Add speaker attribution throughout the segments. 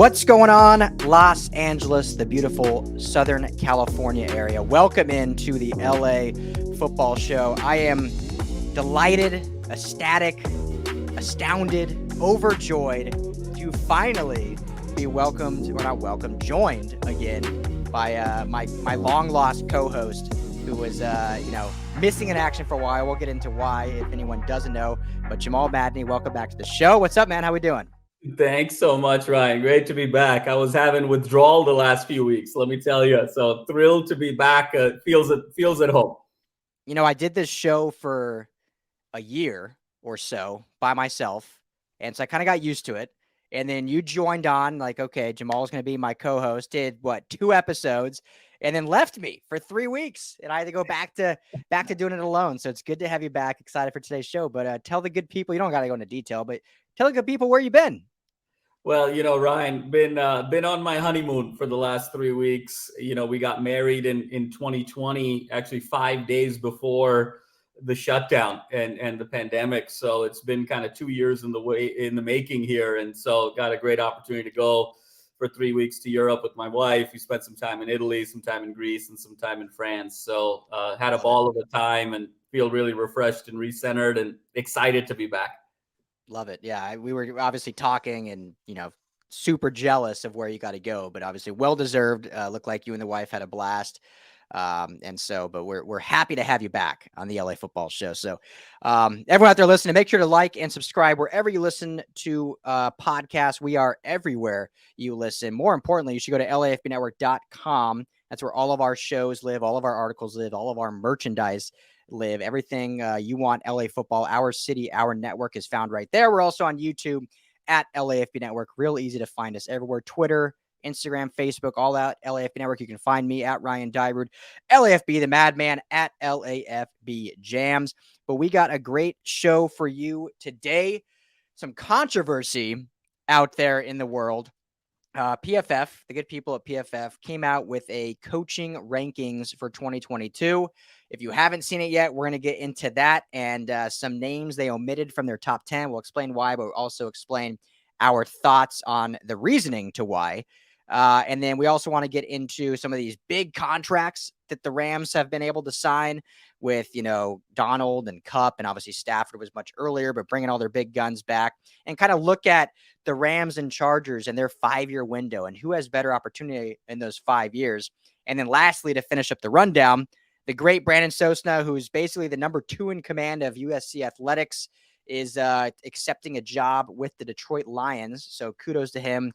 Speaker 1: What's going on, Los Angeles, the beautiful Southern California area? Welcome into the LA Football Show. I am delighted, ecstatic, astounded, overjoyed to finally be joined again by my long-lost co-host who was, missing in action for a while. We'll get into why if anyone doesn't know. But Jamal Madni, welcome back to the show. What's up, man? How we doing?
Speaker 2: Thanks so much, Ryan. Great to be back. I was having withdrawal the last few weeks, let me tell you. So thrilled to be back. Feels at home.
Speaker 1: I did this show for a year or so by myself, and so I kind of got used to it. And then you joined on, like, okay, Jamal's going to be my co-host. Did 2 episodes, and then left me for 3 weeks, and I had to go back to doing it alone. So it's good to have you back. Excited for today's show, but tell the good people. You don't got to go into detail, but tell the good people where you been.
Speaker 2: Well, Ryan, been on my honeymoon for the last 3 weeks. We got married in 2020, actually 5 days before the shutdown and the pandemic. So it's been kind of 2 years in the making here, and so got a great opportunity to go for 3 weeks to Europe with my wife. We spent some time in Italy, some time in Greece, and some time in France. So had a ball of a time and feel really refreshed and recentered and excited to be back.
Speaker 1: Love it. Yeah, we were obviously talking and, super jealous of where you got to go, but obviously well-deserved. Looked like you and the wife had a blast. But we're happy to have you back on the LA Football Show. So everyone out there listening, make sure to like and subscribe wherever you listen to podcasts. We are everywhere you listen. More importantly, you should go to LAFBnetwork.com. That's where all of our shows live, all of our articles live, all of our merchandise live. Everything you want LA football, our city, our network is found right there. We're also on YouTube at LAFB Network. Real easy to find us everywhere. Twitter, Instagram, Facebook, all out LAFB Network. You can find me at Ryan Dyrud, LAFB, the Madman at LAFB Jams. But we got a great show for you today. Some controversy out there in the world. PFF, the good people at PFF, came out with a coaching rankings for 2022. If you haven't seen it yet, we're going to get into that and some names they omitted from their top 10. We'll explain why, but we'll also explain our thoughts on the reasoning to why. And then we also want to get into some of these big contracts that the Rams have been able to sign with, Donald and Kupp, and obviously Stafford was much earlier, but bringing all their big guns back and kind of look at the Rams and Chargers and their 5-year window and who has better opportunity in those 5 years. And then lastly, to finish up the rundown, the great Brandon Sosna, who's basically the number 2 in command of USC Athletics, is accepting a job with the Detroit Lions. So kudos to him.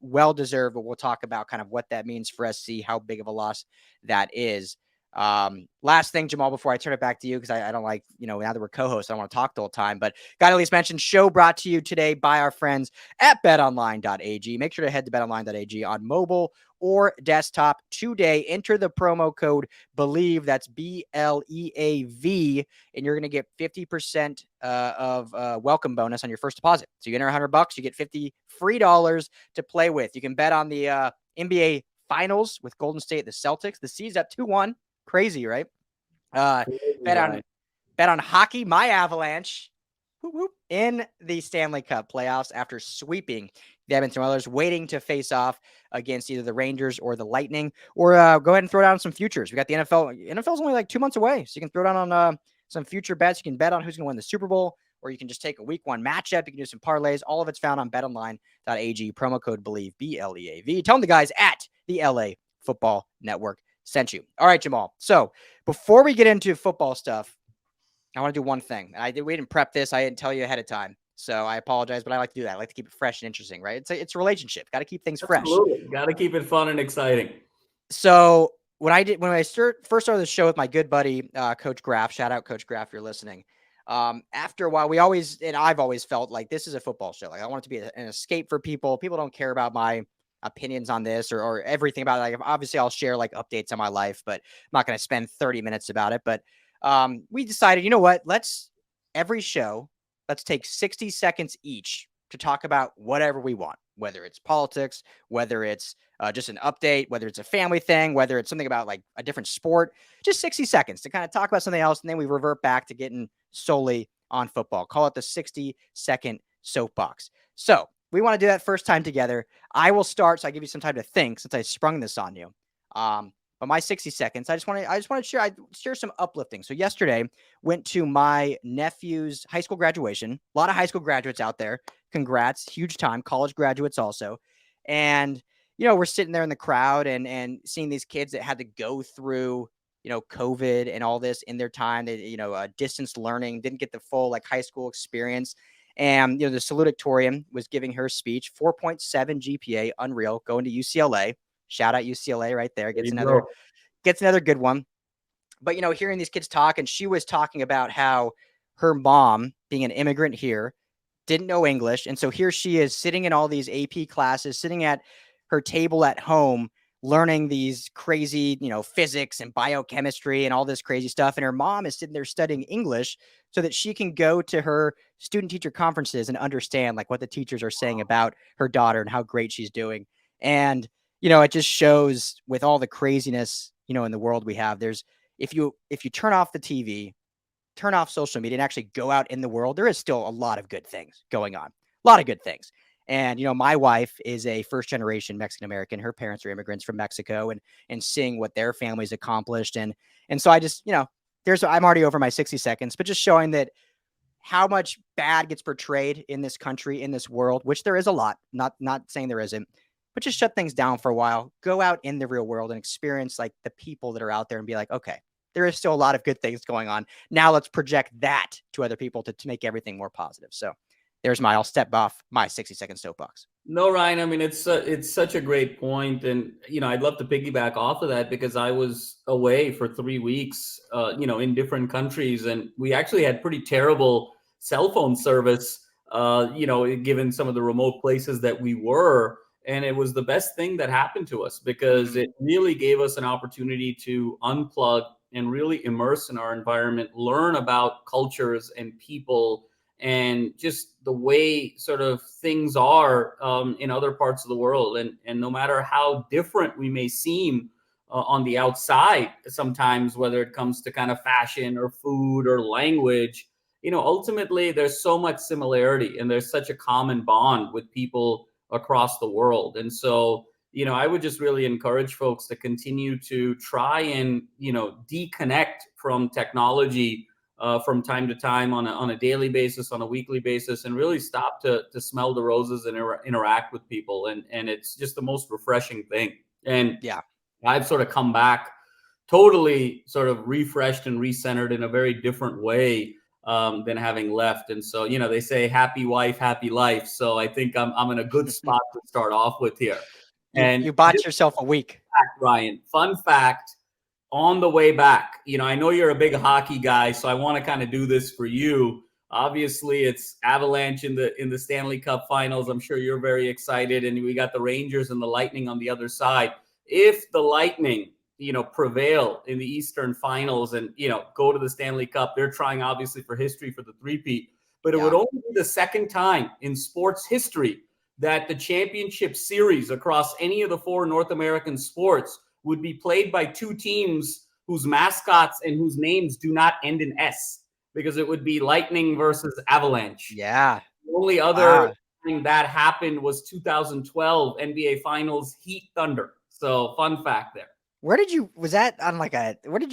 Speaker 1: Well-deserved, but we'll talk about kind of what that means for SC, how big of a loss that is. Last thing, Jamal, before I turn it back to you, because I don't like, now that we're co-hosts, I don't want to talk the whole time, but got to at least mention, show brought to you today by our friends at betonline.ag. Make sure to head to betonline.ag on mobile or desktop today. Enter the promo code BELIEVE, that's BLEAV, and you're going to get 50% of welcome bonus on your first deposit. So you enter $100, you get $50 free to play with. You can bet on the NBA Finals with Golden State, the Celtics. The C's up 2-1. Crazy, right? Bet on hockey, my Avalanche, in the Stanley Cup playoffs after sweeping the Edmonton Oilers, waiting to face off against either the Rangers or the Lightning. Or go ahead and throw down some futures. We got the NFL. NFL's only like 2 months away, so you can throw down on some future bets. You can bet on who's going to win the Super Bowl, or you can just take a week 1 matchup. You can do some parlays. All of it's found on betonline.ag. Promo code BELIEVE, BLEAV. Tell them the guys at the LA Football Network sent you. All right, Jamal. So before we get into football stuff, I want to do one thing. We didn't prep this. I didn't tell you ahead of time. So I apologize, but I like to do that. I like to keep it fresh and interesting, right? It's a relationship. Got to keep things fresh.
Speaker 2: Absolutely. Got to keep it fun and exciting.
Speaker 1: So when I first started the show with my good buddy, Coach Graff, shout out Coach Graff, if you're listening. After a while, I've always felt like this is a football show. Like I want it to be an escape for people. People don't care about my opinions on this or everything about it. Like obviously I'll share like updates on my life, but I'm not going to spend 30 minutes about it. But we decided, you know what, every show, let's take 60 seconds each to talk about whatever we want, whether it's politics, whether it's just an update, whether it's a family thing, whether it's something about like a different sport, just 60 seconds to kind of talk about something else. And then we revert back to getting solely on football. Call it the 60-second soapbox. So we want to do that first time together. I will start, so I give you some time to think since I sprung this on you. But my 60 seconds, I just want to share some uplifting. So yesterday went to my nephew's high school graduation. A lot of high school graduates out there. Congrats, huge time. College graduates also. And we're sitting there in the crowd and seeing these kids that had to go through COVID and all this in their time. They, distance learning, didn't get the full like high school experience. And, the salutatorian was giving her speech, 4.7 GPA, unreal, going to UCLA. Shout out UCLA right there. Gets another good one. But, hearing these kids talk, and she was talking about how her mom, being an immigrant here, didn't know English. And so here she is sitting in all these AP classes, sitting at her table at home, learning these crazy, physics and biochemistry and all this crazy stuff. And her mom is sitting there studying English so that she can go to her student teacher conferences and understand like what the teachers are saying about her daughter and how great she's doing. And, it just shows with all the craziness, in the world we have, if you turn off the TV, turn off social media and actually go out in the world, there is still a lot of good things going on. A lot of good things. And, my wife is a first generation Mexican American. Her parents are immigrants from Mexico and seeing what their families accomplished. And so I just, I'm already over my 60 seconds, but just showing that how much bad gets portrayed in this country, in this world, which there is a lot, not saying there isn't, but just shut things down for a while, go out in the real world and experience like the people that are out there and be like, okay, there is still a lot of good things going on. Now let's project that to other people to make everything more positive. So I'll step off my 60-second soapbox.
Speaker 2: No, Ryan, I mean, it's such a great point. And, I'd love to piggyback off of that because I was away for 3 weeks, in different countries. And we actually had pretty terrible cell phone service, given some of the remote places that we were. And it was the best thing that happened to us because it really gave us an opportunity to unplug and really immerse in our environment, learn about cultures and people and just the way sort of things are in other parts of the world. And no matter how different we may seem on the outside, sometimes, whether it comes to kind of fashion or food or language, ultimately there's so much similarity and there's such a common bond with people across the world. And so, I would just really encourage folks to continue to try and, deconnect from technology from time to time on a daily basis, on a weekly basis, and really stop to smell the roses and interact with people. And it's just the most refreshing thing. And
Speaker 1: yeah,
Speaker 2: I've sort of come back totally sort of refreshed and recentered in a very different way than having left. And so, they say happy wife, happy life. So I think I'm in a good spot to start off with here.
Speaker 1: You bought yourself a week.
Speaker 2: Ryan, fun fact, on the way back, I know you're a big hockey guy, so I want to kind of do this for you. Obviously, it's Avalanche in the Stanley Cup Finals. I'm sure you're very excited, and we got the Rangers and the Lightning on the other side. If the Lightning, prevail in the Eastern Finals and, go to the Stanley Cup, they're trying obviously for history for the three-peat, but it would only be the second time in sports history that the championship series across any of the four North American sports would be played by two teams whose mascots and whose names do not end in S, because it would be Lightning versus Avalanche.
Speaker 1: Yeah.
Speaker 2: The only other thing that happened was 2012 NBA Finals Heat Thunder. So fun fact there.
Speaker 1: Where did you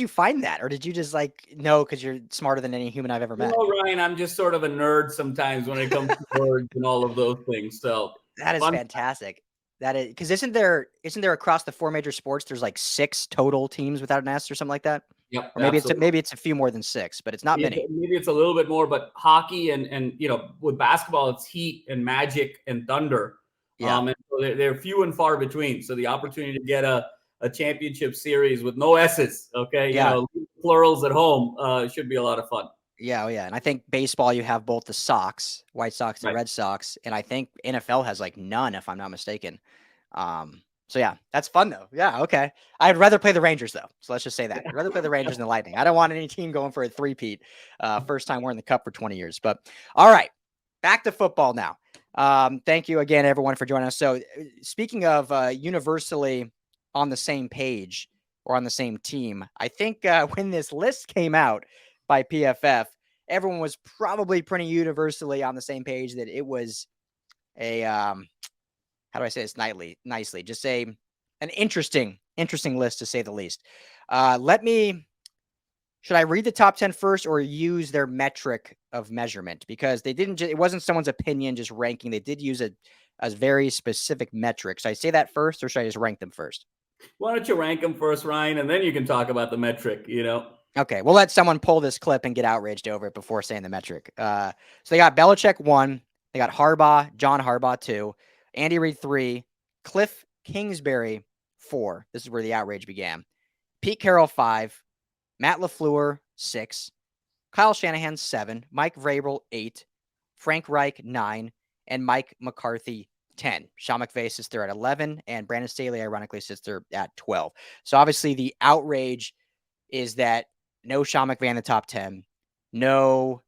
Speaker 1: find that? Or did you just know because you're smarter than any human I've ever met?
Speaker 2: Ryan, I'm just sort of a nerd sometimes when it comes to words and all of those things. So
Speaker 1: that is fantastic. That is because isn't there across the four major sports, there's 6 total teams without an S or something like that?
Speaker 2: Yep.
Speaker 1: Or maybe it's a few more than 6, but it's not many.
Speaker 2: Maybe it's a little bit more, but hockey and with basketball, it's Heat and Magic and Thunder.
Speaker 1: Yeah.
Speaker 2: And so they're few and far between. So the opportunity to get a championship series with no S's, okay, plurals at home, should be a lot of fun.
Speaker 1: Yeah, yeah. And I think baseball, you have both the Sox, White Sox and Red Sox, and I think NFL has none, if I'm not mistaken. So yeah, that's fun though. Yeah, okay. I'd rather play the Rangers though. So let's just say that. I'd rather play the Rangers than the Lightning. I don't want any team going for a three-peat. First time we're in the Cup for 20 years. But all right, back to football now. Thank you again, everyone, for joining us. So speaking of universally on the same page or on the same team, I think when this list came out by PFF, everyone was probably pretty universally on the same page that it was a how do I say this nicely? Just an interesting list to say the least. Should I read the top 10 first or use their metric of measurement? Because they didn't it wasn't someone's opinion just ranking. They did use a very specific metric. Should I say that first or should I just rank them first?
Speaker 2: Why don't you rank them first, Ryan, and then you can talk about the metric,
Speaker 1: Okay, we'll let someone pull this clip and get outraged over it before saying the metric. So they got Belichick 1, they got John Harbaugh 2, Andy Reid 3, Cliff Kingsbury 4. This is where the outrage began. Pete Carroll 5, Matt LaFleur 6, Kyle Shanahan 7, Mike Vrabel 8, Frank Reich 9, and Mike McCarthy 10. Sean McVay sits there at 11, and Brandon Staley ironically sits there at 12. So obviously the outrage is that no Sean McVay in the top 10, no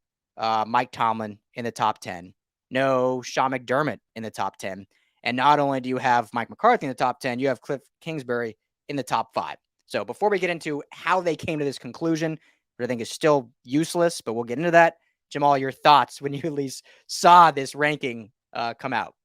Speaker 1: Mike Tomlin in the top 10, no Sean McDermott in the top 10. And not only do you have Mike McCarthy in the top 10, you have Cliff Kingsbury in the top 5. So before we get into how they came to this conclusion, which I think is still useless, but we'll get into that. Jamal, your thoughts when you at least saw this ranking come out?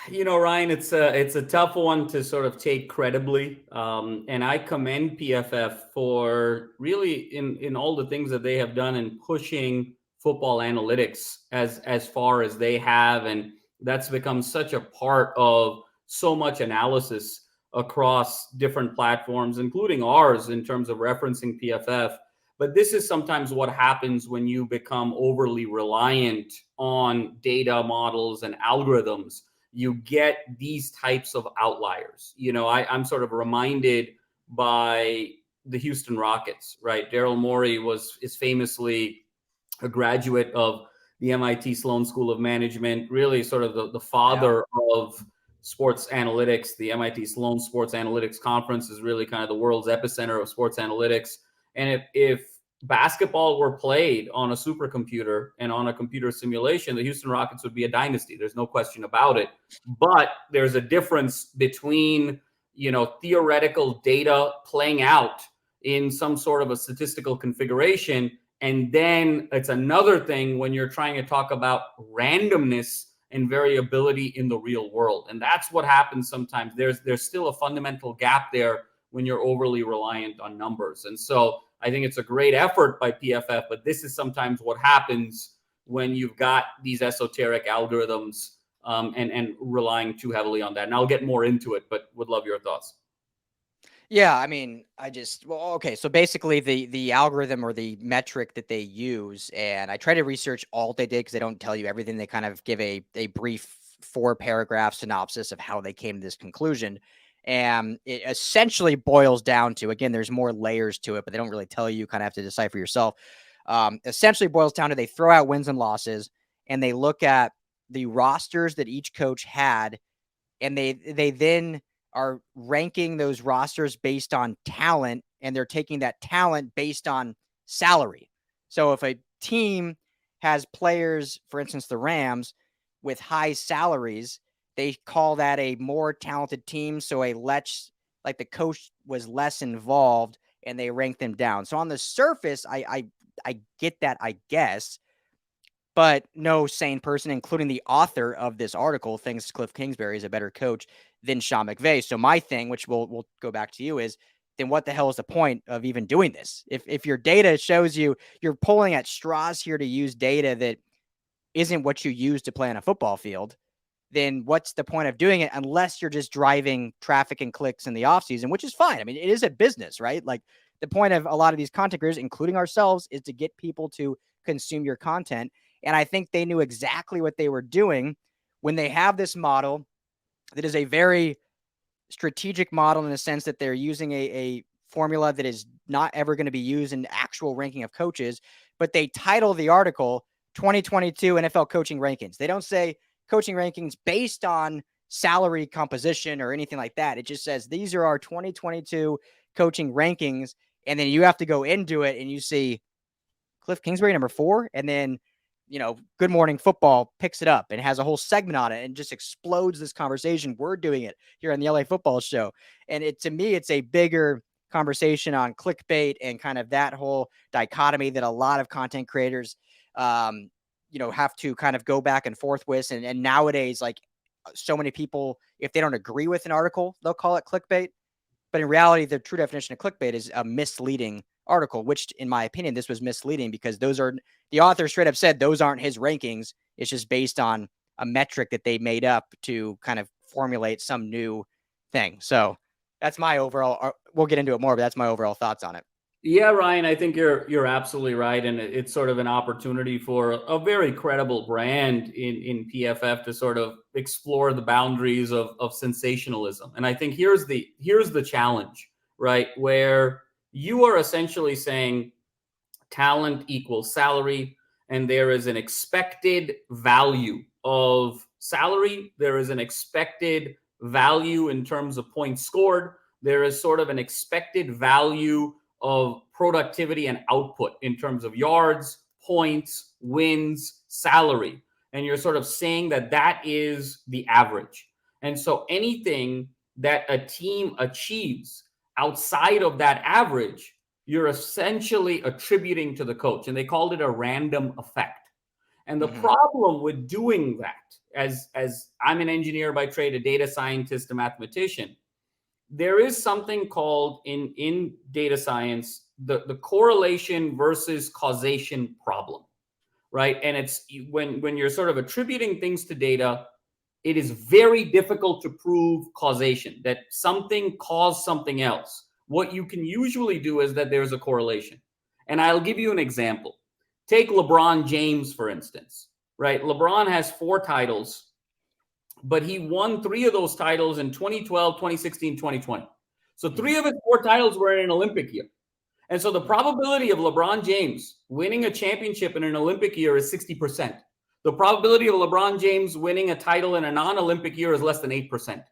Speaker 2: Ryan, it's a tough one to sort of take credibly, and I commend PFF for really in all the things that they have done in pushing football analytics as far as they have, and that's become such a part of so much analysis across different platforms, including ours, in terms of referencing PFF. But this is sometimes what happens when you become overly reliant on data models and algorithms. You get these types of outliers. I'm sort of reminded by the Houston Rockets, right? Daryl Morey is famously a graduate of the MIT Sloan School of Management, really sort of the father of sports analytics. The MIT Sloan Sports Analytics Conference is really kind of the world's epicenter of sports analytics. And if basketball were played on a supercomputer and on a computer simulation, the Houston Rockets would be a dynasty. There's no question about it. But there's a difference between, theoretical data playing out in some sort of a statistical configuration. And then it's another thing when you're trying to talk about randomness and variability in the real world. And that's what happens sometimes. There's still a fundamental gap there when you're overly reliant on numbers. And so I think it's a great effort by PFF, but this is sometimes what happens when you've got these esoteric algorithms and relying too heavily on that. And I'll get more into it, but would love your thoughts.
Speaker 1: Yeah, I mean, okay. So basically, the algorithm or the metric that they use, and I try to research all they did because they don't tell you everything. They kind of give a brief 4-paragraph synopsis of how they came to this conclusion, and it essentially boils down to, again, there's more layers to it, but they don't really tell you. You kind of have to decipher yourself. Essentially, boils down to they throw out wins and losses, and they look at the rosters that each coach had, and they then are ranking those rosters based on talent, and they're taking that talent based on salary. So if a team has players, for instance, the Rams, with high salaries, they call that a more talented team. So like the coach was less involved, and they rank them down. So on the surface, I get that, I guess. But no sane person, including the author of this article, thinks Cliff Kingsbury is a better coach than Sean McVay. So my thing, which we'll go back to you, is then what the hell is the point of even doing this? If your data shows you're pulling at straws here to use data that isn't what you use to play on a football field, then what's the point of doing it unless you're just driving traffic and clicks in the offseason, which is fine. I mean, it is a business, right? Like the point of a lot of these content creators, including ourselves, is to get people to consume your content. And I think they knew exactly what they were doing when they have this model that is a very strategic model in the sense that they're using a formula that is not ever going to be used in actual ranking of coaches, but they title the article 2022 NFL coaching rankings. They don't say coaching rankings based on salary composition or anything like that. It just says these are our 2022 coaching rankings. And then you have to go into it and you see Cliff Kingsbury, number 4. And then, Good Morning Football picks it up and has a whole segment on it and just explodes this conversation. We're doing it here on the LA Football Show. And to me, it's a bigger conversation on clickbait and kind of that whole dichotomy that a lot of content creators have to kind of go back and forth with. And nowadays, like so many people, if they don't agree with an article, they'll call it clickbait. But in reality, the true definition of clickbait is a misleading article, which in my opinion, this was misleading because the author straight up said those aren't his rankings. It's just based on a metric that they made up to kind of formulate some new thing. So that's my overall, we'll get into it more, but that's my overall thoughts on it.
Speaker 2: Yeah, Ryan, I think you're absolutely right, and it's sort of an opportunity for a very credible brand in PFF to sort of explore the boundaries of sensationalism. And I think here's the challenge, right? Where you are essentially saying talent equals salary, and there is an expected value of salary. There is an expected value in terms of points scored. There is sort of an expected value of productivity and output in terms of yards, points, wins, salary. And you're sort of saying that that is the average. And so anything that a team achieves outside of that average, you're essentially attributing to the coach. And they called it a random effect. And the problem with doing that, as I'm an engineer by trade, a data scientist, a mathematician, there is something called in data science, the correlation versus causation problem, right? And it's when you're sort of attributing things to data, it is very difficult to prove causation, that something caused something else. What you can usually do is that there's a correlation. And I'll give you an example. Take LeBron James, for instance, right? LeBron has 4 titles, but he won 3 of those titles in 2012, 2016, 2020. So 3 of his 4 titles were in an Olympic year. And so the probability of LeBron James winning a championship in an Olympic year is 60%. The probability of LeBron James winning a title in a non-Olympic year is less than 8%.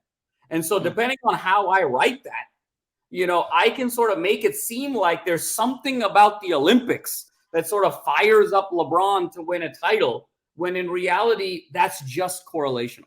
Speaker 2: And so depending on how I write that, I can sort of make it seem like there's something about the Olympics that sort of fires up LeBron to win a title, when in reality, that's just correlational.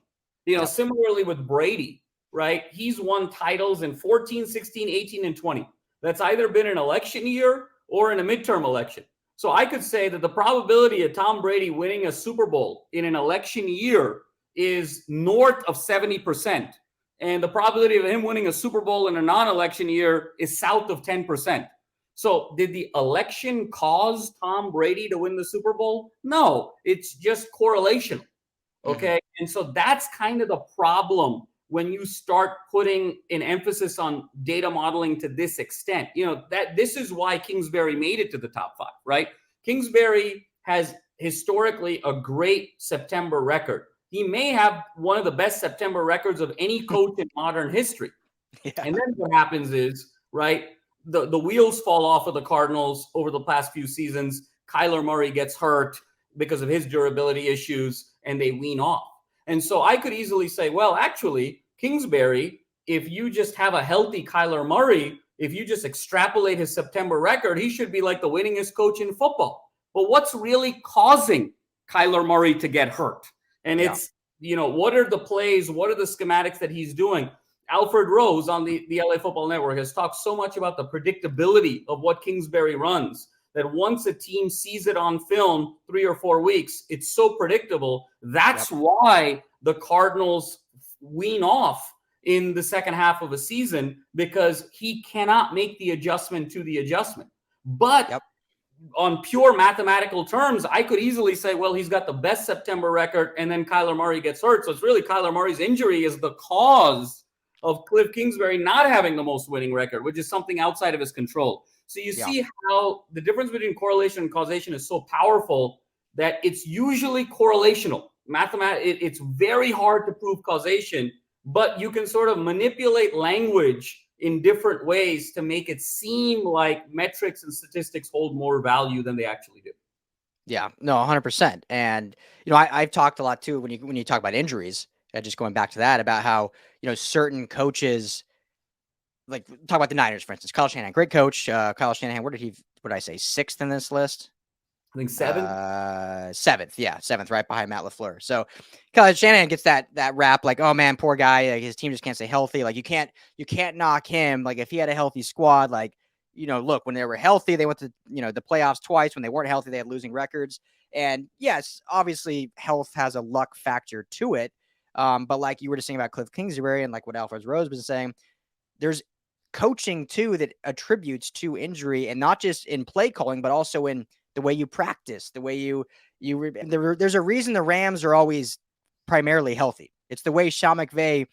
Speaker 2: Similarly with Brady, right? He's won titles in 14, 16, 18, and 20. That's either been an election year or in a midterm election. So I could say that the probability of Tom Brady winning a Super Bowl in an election year is north of 70%. And the probability of him winning a Super Bowl in a non-election year is south of 10%. So did the election cause Tom Brady to win the Super Bowl? No, it's just correlational. Okay. And so that's kind of the problem when you start putting an emphasis on data modeling to this extent. That this is why Kingsbury made it to the top 5, right? Kingsbury has historically a great September record. He may have one of the best September records of any coach in modern history. Yeah. And then what happens is, right, the wheels fall off of the Cardinals over the past few seasons. Kyler Murray gets hurt because of his durability issues, and they wean off. And so I could easily say, well, actually, Kingsbury, if you just have a healthy Kyler Murray, if you just extrapolate his September record, he should be like the winningest coach in football. But what's really causing Kyler Murray to get hurt? And it's, what are the plays? What are the schematics that he's doing? Alfred Rose on the LA Football Network has talked so much about the predictability of what Kingsbury runs, that once a team sees it on film 3 or 4 weeks, it's so predictable. That's why the Cardinals wean off in the second half of a season, because he cannot make the adjustment to the adjustment. But on pure mathematical terms, I could easily say, well, he's got the best September record, and then Kyler Murray gets hurt. So it's really Kyler Murray's injury is the cause of Cliff Kingsbury not having the most winning record, which is something outside of his control. So you see how the difference between correlation and causation is so powerful that it's usually correlational. It's very hard to prove causation, but you can sort of manipulate language in different ways to make it seem like metrics and statistics hold more value than they actually do.
Speaker 1: Yeah, no, 100%. And, I've talked a lot too, when you talk about injuries, just going back to that, about how, certain coaches, like talk about the Niners, for instance, Kyle Shanahan, great coach. Kyle Shanahan, what did I say? 6th in this list?
Speaker 2: I think 7th.
Speaker 1: 7th. Yeah. 7th, right behind Matt LaFleur. So Kyle Shanahan gets that rap, like, oh man, poor guy. Like, his team just can't stay healthy. Like, you can't knock him. Like, if he had a healthy squad, like, look, when they were healthy, they went to, the playoffs twice. When they weren't healthy, they had losing records. And yes, obviously health has a luck factor to it. But like you were just saying about Cliff Kingsbury and like what Alfred Rose was saying, there's coaching too that attributes to injury, and not just in play calling, but also in the way you practice, the way there's a reason the Rams are always primarily healthy. It's the way Sean McVay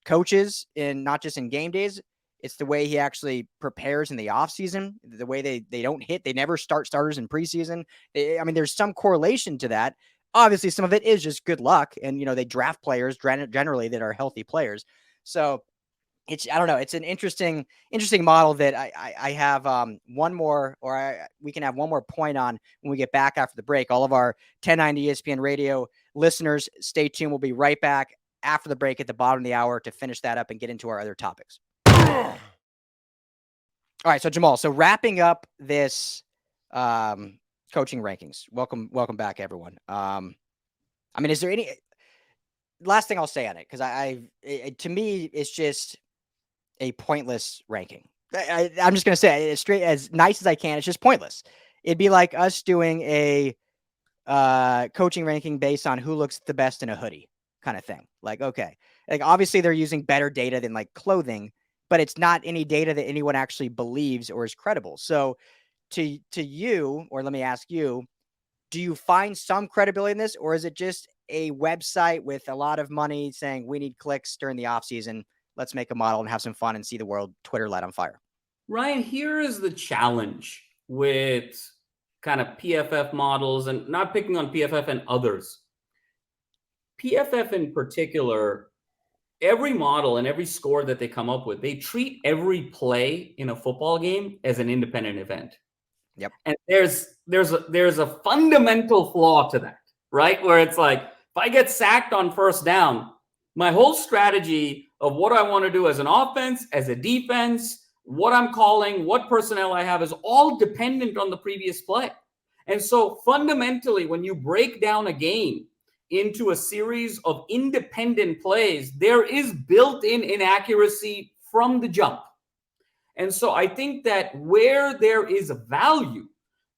Speaker 1: coaches, in not just in game days. It's the way he actually prepares in the offseason, the way they don't hit. They never start starters in preseason. There's some correlation to that. Obviously, some of it is just good luck. And, they draft players generally that are healthy players. So I don't know. It's an interesting model that I have one more, we can have one more point on when we get back after the break. All of our 1090 ESPN radio listeners, stay tuned. We'll be right back after the break at the bottom of the hour to finish that up and get into our other topics. All right. So Jamal, so wrapping up this coaching rankings, welcome back, everyone. Is there any last thing I'll say on it? Because to me, it's just a pointless ranking. I'm just going to say it straight, as nice as I can. It's just pointless. It'd be like us doing a coaching ranking based on who looks the best in a hoodie kind of thing. Like, okay, like obviously they're using better data than like clothing, but it's not any data that anyone actually believes or is credible. So to you, or let me ask you, do you find some credibility in this, or is it just a website with a lot of money saying we need clicks during the off season? Let's make a model and have some fun and see the world Twitter light on fire.
Speaker 2: Ryan, here is the challenge with kind of PFF models, and not picking on PFF and others. PFF in particular, every model and every score that they come up with, they treat every play in a football game as an independent event.
Speaker 1: Yep.
Speaker 2: And there's a fundamental flaw to that, right? Where it's like, if I get sacked on first down, my whole strategy of what I want to do as an offense, as a defense, what I'm calling, what personnel I have is all dependent on the previous play. And so fundamentally, when you break down a game into a series of independent plays, there is built-in inaccuracy from the jump. And so I think that where there is value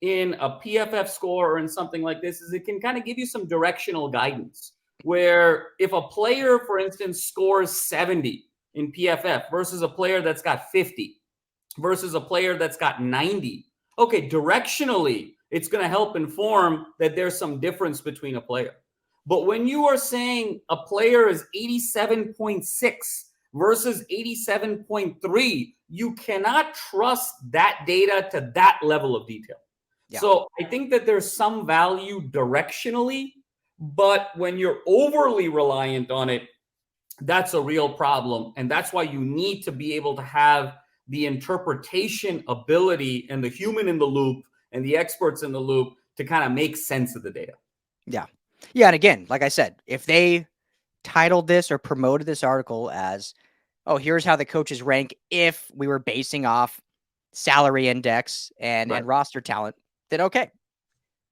Speaker 2: in a PFF score or in something like this is it can kind of give you some directional guidance, where if a player, for instance, scores 70 in PFF versus a player that's got 50 versus a player that's got 90, okay, directionally, it's going to help inform that there's some difference between a player. But when you are saying a player is 87.6 versus 87.3, you cannot trust that data to that level of detail. Yeah. So I think that there's some value directionally, but when you're overly reliant on it, that's a real problem. And that's why you need to be able to have the interpretation ability and the human in the loop and the experts in the loop to kind of make sense of the data.
Speaker 1: Yeah. Yeah. And again, like I said, if they titled this or promoted this article as, oh, here's how the coaches rank if we were basing off salary index and roster talent, then okay.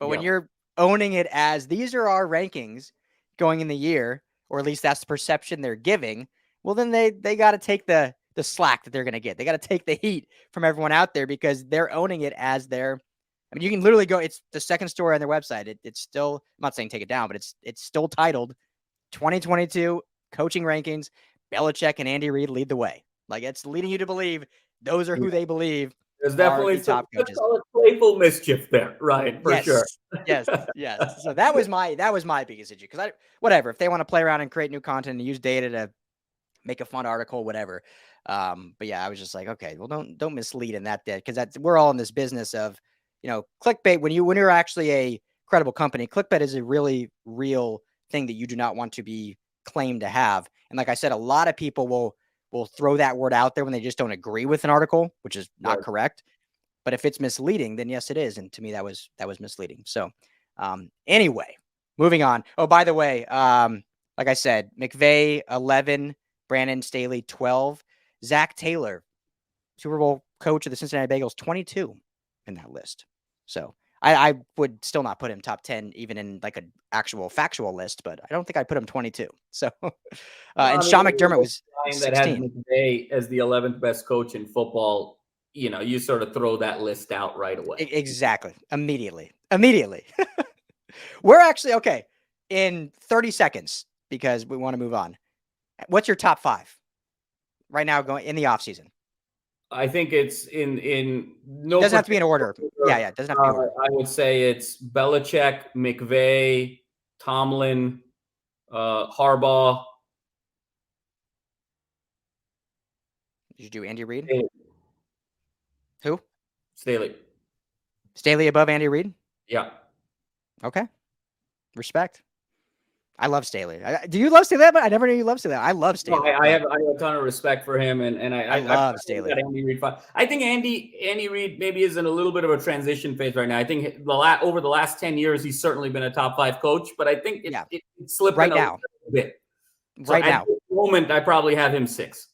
Speaker 1: But when you're owning it as these are our rankings going in the year, or at least that's the perception they're giving, well, then they got to take the slack that they're going to get. They got to take the heat from everyone out there because they're owning it as their, you can literally go, it's the second story on their website. It's still, I'm not saying take it down, but it's still titled 2022 coaching rankings. Belichick and Andy Reid lead the way. Like, it's leading you to believe those are who they believe.
Speaker 2: There's definitely some playful mischief there, right? For sure.
Speaker 1: Yes. So that was my biggest issue, because whatever, if they want to play around and create new content and use data to make a fun article, whatever. But yeah, I was just like, okay, well, don't mislead in that, because we're all in this business of, clickbait. When you're actually a credible company, clickbait is a really real thing that you do not want to be claimed to have. And like I said, a lot of people will throw that word out there when they just don't agree with an article, which is not correct. But if it's misleading, then yes, it is. And to me, that was misleading. So anyway, moving on. Oh, by the way, like I said, McVay 11, Brandon Staley 12, Zach Taylor, Super Bowl coach of the Cincinnati Bengals, 22 in that list. So I would still not put him top 10, even in like an actual factual list, but I don't think I'd put him 22. So, and Sean McDermott was 16.
Speaker 2: That had McVay as the 11th best coach in football. You sort of throw that list out right away.
Speaker 1: Exactly. Immediately. We're actually okay in 30 seconds because we want to move on. What's your top 5 right now going in the offseason?
Speaker 2: I think it's in no
Speaker 1: Doesn't have to be in
Speaker 2: particular
Speaker 1: order. Yeah,
Speaker 2: order.
Speaker 1: yeah, it doesn't have to be order.
Speaker 2: I would say it's Belichick, McVay, Tomlin, Harbaugh.
Speaker 1: Did you do Andy Reid?
Speaker 2: Staley.
Speaker 1: Who?
Speaker 2: Staley.
Speaker 1: Staley above Andy Reid?
Speaker 2: Yeah.
Speaker 1: Okay. Respect. I love Staley. Do you love Staley? I never knew you loved Staley. I love
Speaker 2: No,
Speaker 1: Staley.
Speaker 2: I have a ton of respect for him, and
Speaker 1: I
Speaker 2: I
Speaker 1: love
Speaker 2: think
Speaker 1: Staley.
Speaker 2: that Andy Reid. I think Andy Reid maybe is in a little bit of a transition phase right now. I think over the last 10 years, he's certainly been a top 5 coach, but I think it's slipping
Speaker 1: Right
Speaker 2: a
Speaker 1: now.
Speaker 2: little bit. So
Speaker 1: Right
Speaker 2: at
Speaker 1: now.
Speaker 2: this moment, I probably have him 6.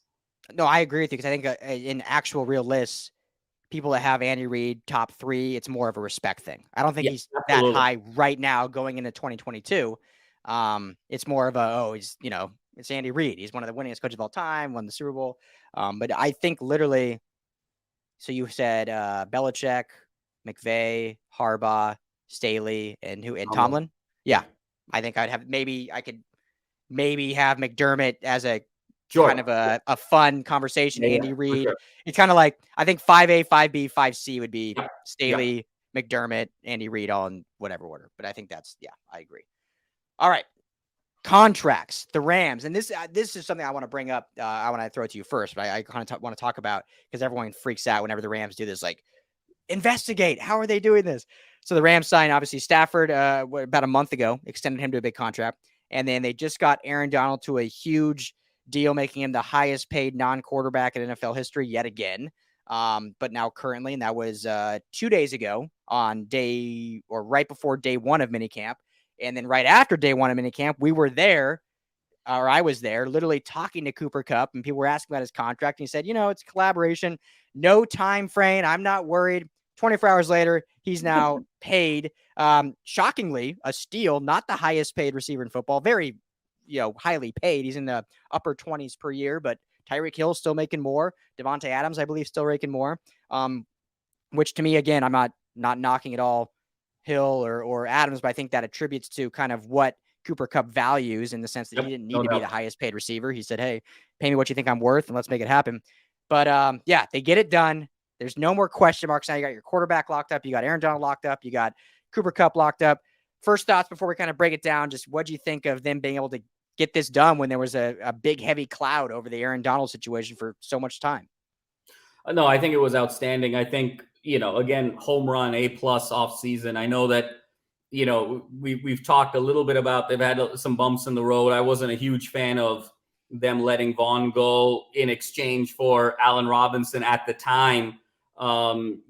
Speaker 1: No, I agree with you because I think in actual real lists, people that have Andy Reid top 3, it's more of a respect thing. I don't think
Speaker 2: Yeah,
Speaker 1: he's that
Speaker 2: absolutely.
Speaker 1: high right now going into 2022. It's more of he's, it's Andy Reid. He's one of the winningest coaches of all time, won the Super Bowl. But I think literally, so you said Belichick, McVay, Harbaugh, Staley, and Tomlin? Yeah. I think I could maybe have McDermott as a kind
Speaker 2: Sure.
Speaker 1: of a fun conversation.
Speaker 2: Yeah,
Speaker 1: Andy
Speaker 2: for
Speaker 1: Reid.
Speaker 2: sure.
Speaker 1: It's kind of like I think 5A, 5B, 5C would be
Speaker 2: Yeah.
Speaker 1: Staley, McDermott, Andy Reid, all in whatever order. But I think I agree. All right, contracts, the Rams, and this is something I want to bring up. I want to throw it to you first, but I kind of want to talk about because everyone freaks out whenever the Rams do this. Like, investigate. How are they doing this? So the Rams signed obviously Stafford about a month ago, extended him to a big contract, and then they just got Aaron Donald to a huge deal, making him the highest paid non-quarterback in NFL history yet again. But now currently, and that was 2 days ago on right before day 1 of minicamp, and then right after day 1 of minicamp, we were there. Or I was there literally talking to Cooper Kupp, and people were asking about his contract. And he said, it's collaboration, no time frame. I'm not worried. 24 hours later, he's now paid. Shockingly, a steal, not the highest paid receiver in football. Very, highly paid. He's in the upper 20s per year, but Tyreek Hill's still making more. Devontae Adams, I believe, still making more. Which to me, again, I'm not knocking at all Hill or Adams, but I think that attributes to kind of what Cooper Kupp values in the sense that he didn't need to be the highest paid receiver. He said, hey, pay me what you think I'm worth and let's make it happen. But they get it done. There's no more question marks. Now you got your quarterback locked up. You got Aaron Donald locked up. You got Cooper Kupp locked up. First thoughts before we kind of break it down, just what do you think of them being able to get this done when there was a big, heavy cloud over the Aaron Donald situation for so much time?
Speaker 2: No, I think it was outstanding. I think, again, home run, A+ off season. I know that, we've talked a little bit about they've had some bumps in the road. I wasn't a huge fan of them letting Vaughn go in exchange for Allen Robinson at the time,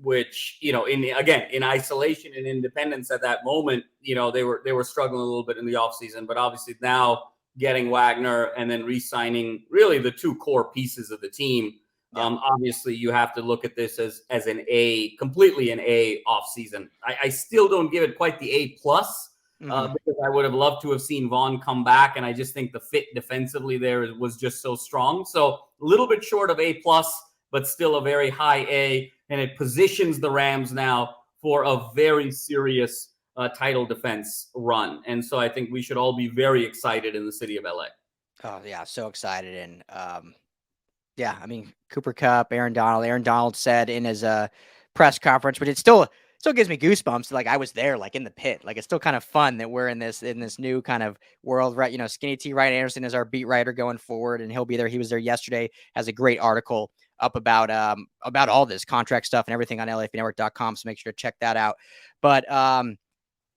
Speaker 2: which, in isolation and independence at that moment, they were struggling a little bit in the offseason. But obviously now getting Wagner and then re-signing really the 2 core pieces of the team. Yeah. Obviously, you have to look at this as completely an A off season. I still don't give it quite the A+, because I would have loved to have seen Vaughn come back, and I just think the fit defensively there was just so strong. So a little bit short of A+, but still a very high A, and it positions the Rams now for a very serious title defense run. And so I think we should all be very excited in the city of LA.
Speaker 1: Oh yeah, so excited. And yeah, I mean, Cooper Kupp, Aaron Donald. Aaron Donald said in his press conference, but it still gives me goosebumps. Like I was there, like in the pit. Like it's still kind of fun that we're in this new kind of world, right? Skinny T. Ryan Anderson is our beat writer going forward, and he'll be there. He was there yesterday. Has a great article up about all this contract stuff and everything on LAFBnetwork.com. So make sure to check that out. But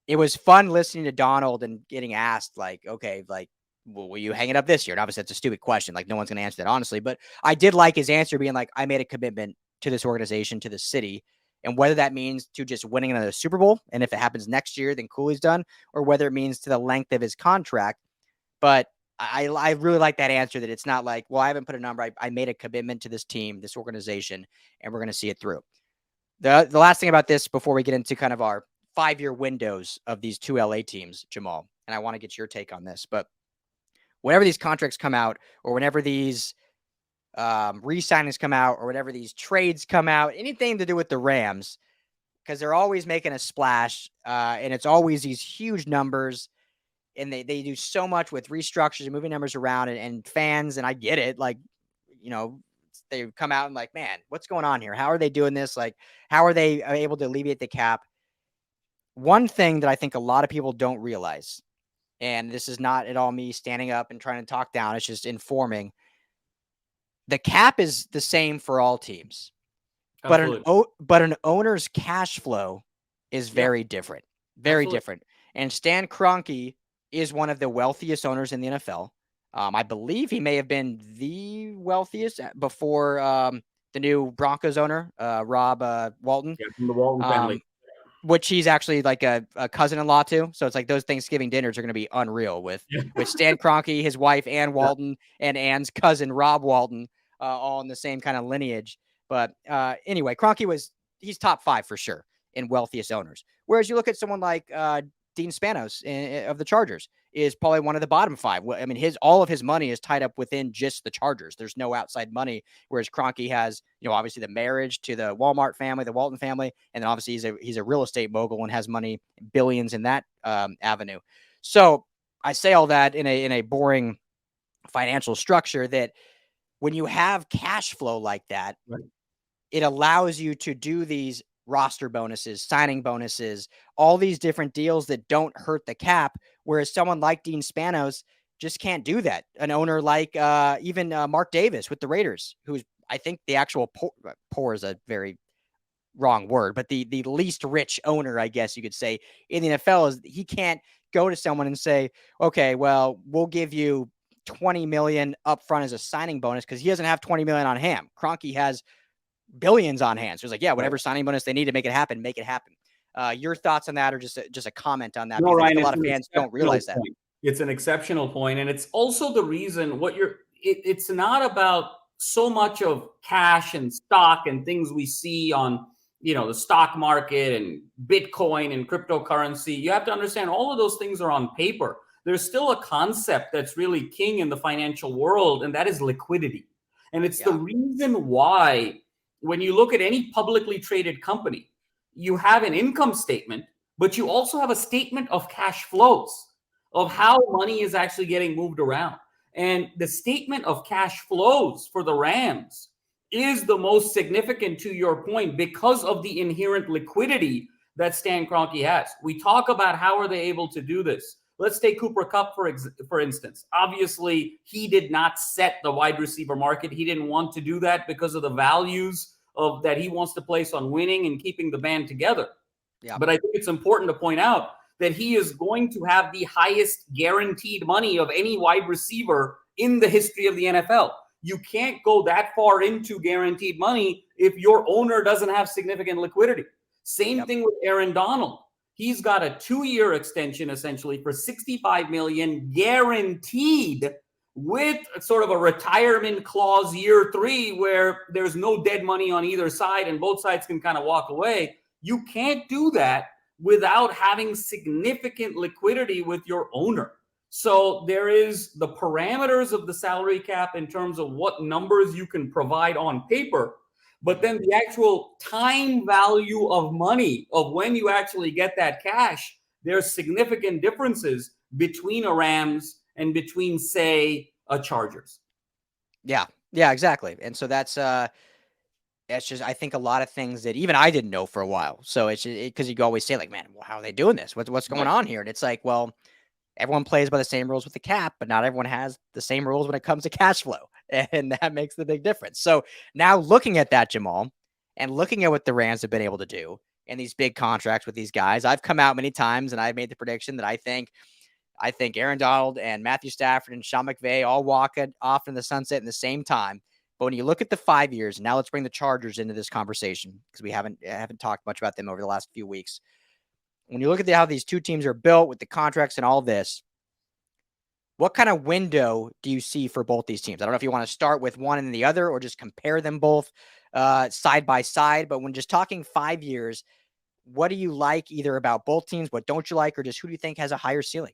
Speaker 1: it was fun listening to Donald and getting asked, like, okay, like, will you hang it up this year? And obviously, that's a stupid question. Like, no one's going to answer that honestly. But I did like his answer being like, I made a commitment to this organization, to the city. And whether that means to just winning another Super Bowl, and if it happens next year, then cool, he's done, or whether it means to the length of his contract. But I really like that answer, that it's not like, well, I haven't put a number. I made a commitment to this team, this organization, and we're going to see it through. The last thing about this before we get into kind of our 5-year windows of these 2 LA teams, Jamal, and I want to get your take on this, but whenever these contracts come out, or whenever these re-signings come out, or whenever these trades come out, anything to do with the Rams, because they're always making a splash, and it's always these huge numbers, and they do so much with restructures and moving numbers around, and fans, and I get it, like, you know, they come out and like, man, what's going on here? How are they doing this? Like, how are they able to alleviate the cap? One thing that I think a lot of people don't realize, and this is not at all me standing up and trying to talk down, it's just informing, the cap is the same for all teams.
Speaker 2: Absolutely.
Speaker 1: But an owner's cash flow is
Speaker 2: Yeah,
Speaker 1: very different, very
Speaker 2: absolutely.
Speaker 1: different. And Stan Kroenke is one of the wealthiest owners in the NFL. I believe he may have been the wealthiest before the new Broncos owner, Rob Walton.
Speaker 2: Yeah, from the Walton family.
Speaker 1: Which he's actually like a cousin-in-law to. So it's like those Thanksgiving dinners are going to be unreal with
Speaker 2: Yeah.
Speaker 1: Stan Kroenke, his wife Ann Walton, and Ann's cousin Rob Walton, all in the same kind of lineage. But anyway, he's top 5 for sure in wealthiest owners. Whereas you look at someone like Dean Spanos of the Chargers is probably one of the bottom 5. I mean, all of his money is tied up within just the Chargers. There's no outside money. Whereas Kroenke has, obviously the marriage to the Walmart family, the Walton family, and then obviously he's a real estate mogul and has money, billions in that avenue. So I say all that in a boring financial structure that when you have cash flow like that,
Speaker 2: Right.
Speaker 1: it allows you to do these roster bonuses, signing bonuses, all these different deals that don't hurt the cap. Whereas someone like Dean Spanos just can't do that. An owner like even Mark Davis with the Raiders, who's, I think, the actual poor is a very wrong word, but the least rich owner, I guess you could say, in the NFL, is he can't go to someone and say, okay, well, we'll give you 20 million up front as a signing bonus, because he doesn't have 20 million on hand. Kroenke has billions on hand. So it's like, yeah, whatever signing bonus they need to make it happen, make it happen. Your thoughts on that, or just a comment on that?
Speaker 2: No,
Speaker 1: Because I
Speaker 2: Ryan,
Speaker 1: think a
Speaker 2: it's
Speaker 1: lot of
Speaker 2: an
Speaker 1: fans don't realize that.
Speaker 2: point. It's an exceptional point, and it's also the reason it's not about so much of cash and stock and things we see on the stock market and Bitcoin and cryptocurrency. You have to understand all of those things are on paper. There's still a concept that's really king in the financial world, and that is liquidity. And it's the reason why when you look at any publicly traded company, you have an income statement, but you also have a statement of cash flows, of how money is actually getting moved around. And the statement of cash flows for the Rams is the most significant, to your point, because of the inherent liquidity that Stan Kroenke has. We talk about how are they able to do this. Let's take Cooper Kupp, for instance. Obviously, he did not set the wide receiver market. He didn't want to do that because of the values that he wants to place on winning and keeping the band together. Yeah. But I think it's important to point out that he is going to have the highest guaranteed money of any wide receiver in the history of the NFL. You can't go that far into guaranteed money if your owner doesn't have significant liquidity. Same thing with Aaron Donald. He's got a 2-year extension essentially for $65 million guaranteed, with sort of a retirement clause year 3 where there's no dead money on either side and both sides can kind of walk away. You can't do that without having significant liquidity with your owner. So there is the parameters of the salary cap in terms of what numbers you can provide on paper, but then the actual time value of money of when you actually get that cash, there's significant differences between a Rams and between, say, a Chargers.
Speaker 1: Yeah, exactly. And so it's just, I think, a lot of things that even I didn't know for a while. So it's just because you always say like, man, well, how are they doing this? What's going on here? And it's like, well, everyone plays by the same rules with the cap, but not everyone has the same rules when it comes to cash flow. And that makes the big difference. So now looking at that, Jamal, and looking at what the Rams have been able to do and these big contracts with these guys, I've come out many times and I've made the prediction that I think Aaron Donald and Matthew Stafford and Sean McVay all walk off in the sunset in the same time. But when you look at the 5 years, now let's bring the Chargers into this conversation because we haven't talked much about them over the last few weeks. When you look at how these two teams are built with the contracts and all this, what kind of window do you see for both these teams? I don't know if you want to start with one and the other or just compare them both side by side. But when just talking 5 years, what do you like either about both teams? What don't you like? Or just who do you think has a higher ceiling?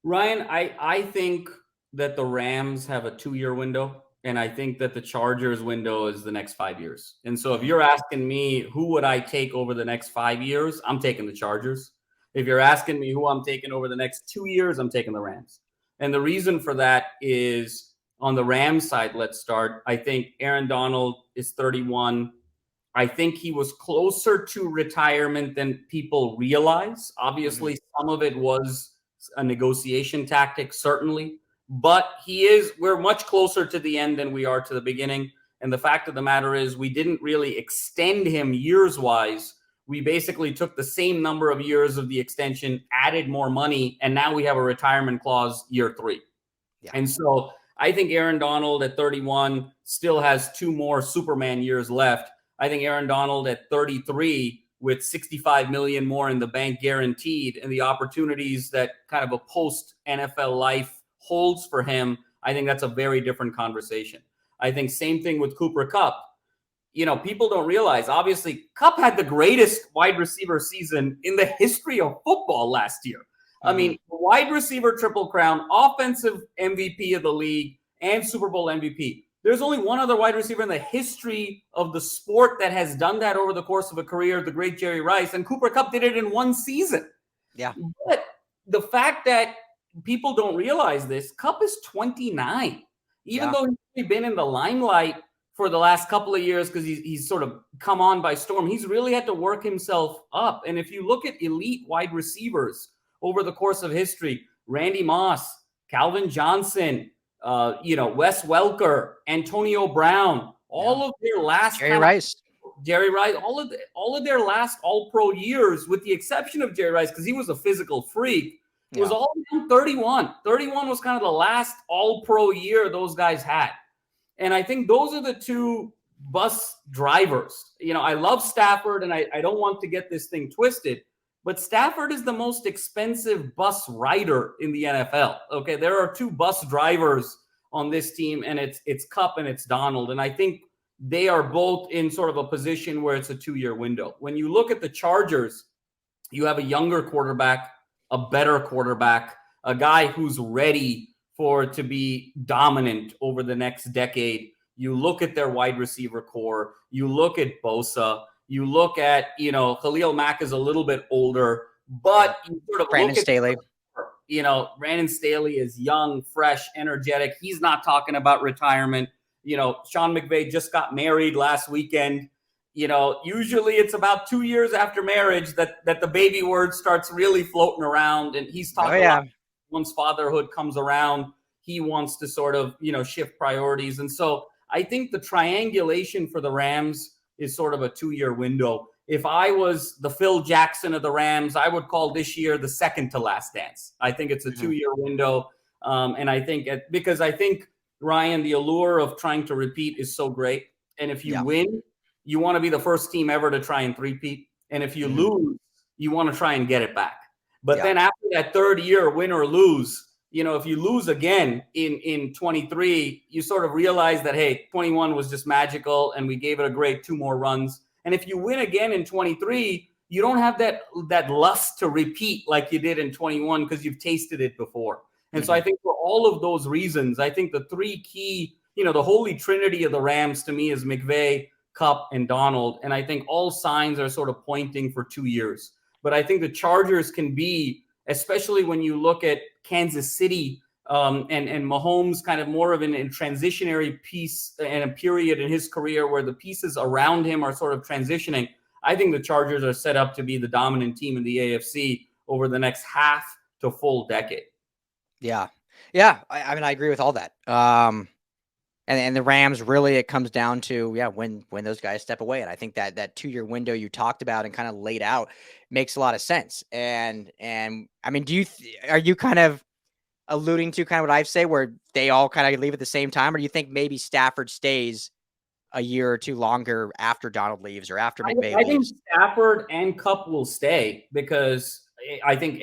Speaker 2: Ryan, I think that the Rams have a 2-year window And I think that the Chargers window is the next 5 years. And so if you're asking me who would I take over the next 5 years, I'm taking the Chargers. If you're asking me who I'm taking over the next 2 years, I'm taking the Rams. And the reason for that is on the Rams side, let's start. I think Aaron Donald is 31. I think he was closer to retirement than people realize. Obviously, some of it was a negotiation tactic, certainly. But we're much closer to the end than we are to the beginning. And the fact of the matter is, we didn't really extend him years wise. We basically took the same number of years of the extension, added more money, and now we have a retirement clause year 3. Yeah. And so I think Aaron Donald at 31 still has 2 more Superman years left. I think Aaron Donald at 33 with $65 million more in the bank guaranteed and the opportunities that kind of a post NFL life holds for him, I think that's a very different conversation. I think same thing with Cooper Kupp. People don't realize, obviously, Kupp had the greatest wide receiver season in the history of football last year. I mean, wide receiver triple crown, offensive MVP of the league, and Super Bowl MVP. There's only one other wide receiver in the history of the sport that has done that over the course of a career, the great Jerry Rice, and Cooper Kupp did it in 1 season.
Speaker 1: Yeah.
Speaker 2: But the fact that people don't realize this, Kupp is 29. Even though he's been in the limelight for the last couple of years because he's sort of come on by storm, he's really had to work himself up. And if you look at elite wide receivers over the course of history, Randy Moss, Calvin Johnson, Wes Welker, Antonio Brown, all of their last
Speaker 1: Jerry Rice,
Speaker 2: all of their last All-Pro years, with the exception of Jerry Rice, because he was a physical freak, was all around 31. 31 was kind of the last All-Pro year those guys had. And I think those are the 2 bus drivers. I love Stafford, and I don't want to get this thing twisted, but Stafford is the most expensive bus rider in the NFL. Okay, there are 2 bus drivers on this team, and it's Kupp and it's Donald. And I think they are both in sort of a position where it's a 2-year window. When you look at the Chargers, you have a younger quarterback, a better quarterback, a guy who's ready to be dominant over the next decade. You look at their wide receiver core, you look at Bosa, you look at, Khalil Mack is a little bit older, but you sort of
Speaker 1: Brandon Staley.
Speaker 2: Brandon Staley is young, fresh, energetic. He's not talking about retirement. Sean McVay just got married last weekend. Usually it's about 2 years after marriage that the baby word starts really floating around, and he's talking about once fatherhood comes around, he wants to sort of, shift priorities. And so I think the triangulation for the Rams is sort of a 2-year window. If I was the Phil Jackson of the Rams, I would call this year the second to last dance. I think it's a 2-year window. And I think because I think, Ryan, the allure of trying to repeat is so great. And if you win, you want to be the first team ever to try and three-peat. And if you lose, you want to try and get it back. But then after that 3rd year, win or lose, if you lose again in 23, you sort of realize that, hey, 21 was just magical and we gave it a great 2 more runs. And if you win again in 23, you don't have that lust to repeat like you did in 21 because you've tasted it before. And so I think for all of those reasons, I think the 3 key, the holy trinity of the Rams to me is McVay, Kupp, and Donald. And I think all signs are sort of pointing for 2 years. But I think the Chargers can be, especially when you look at Kansas City and Mahomes, kind of more of a transitionary piece and a period in his career where the pieces around him are sort of transitioning. I think the Chargers are set up to be the dominant team in the AFC over the next half to full decade.
Speaker 1: Yeah. I mean, I agree with all that. And the Rams, really, it comes down to, when those guys step away. And I think that 2-year window you talked about and kind of laid out makes a lot of sense. And I mean, are you kind of alluding to kind of what I say, where they all kind of leave at the same time? Or do you think maybe Stafford stays a year or 2 longer after Donald leaves or after McVay leaves?
Speaker 2: I think Stafford and Kupp will stay because I think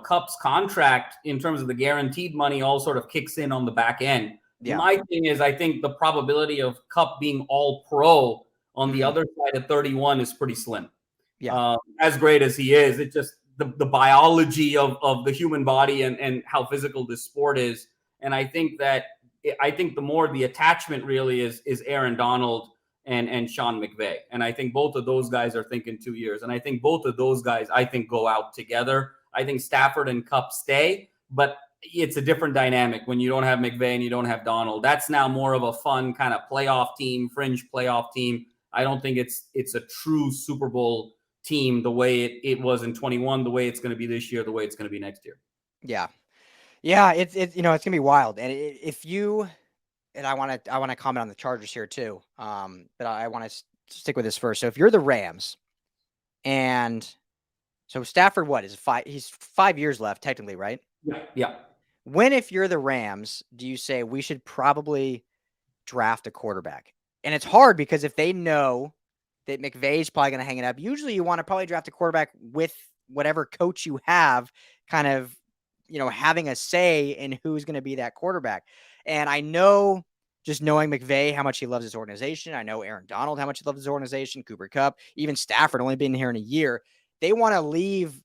Speaker 2: Kupp's contract in terms of the guaranteed money all sort of kicks in on the back end. Yeah. My thing is, I think the probability of Kupp being all pro on the other side of 31 is pretty slim. Yeah. As great as he is, it just the biology of the human body and how physical this sport is. And I think that I think the attachment really is Aaron Donald and Sean McVay. And I think both of those guys are thinking 2 years. And I think both of those guys, I think, go out together. I think Stafford and Kupp stay, but it's a different dynamic when you don't have McVay and you don't have Donald. That's now more of a fun kind of playoff team, fringe playoff team. I don't think it's a true Super Bowl team the way it was in 21, the way it's going to be this year, the way it's going to be next year.
Speaker 1: Yeah. Yeah, it's it's going to be wild. And if you and I want to comment on the Chargers here too. But I want to stick with this first. So if you're the Rams, and so Stafford, what is he's 5 years left technically, right?
Speaker 2: Yeah.
Speaker 1: When, if you're the Rams, do you say we should probably draft a quarterback? And it's hard because if they know that McVay's probably going to hang it up, usually you want to probably draft a quarterback with whatever coach you have kind of, having a say in who's going to be that quarterback. And I know, just knowing McVay, how much he loves his organization. I know Aaron Donald, how much he loves his organization, Cooper Kupp, even Stafford, only been here in a year. They want to leave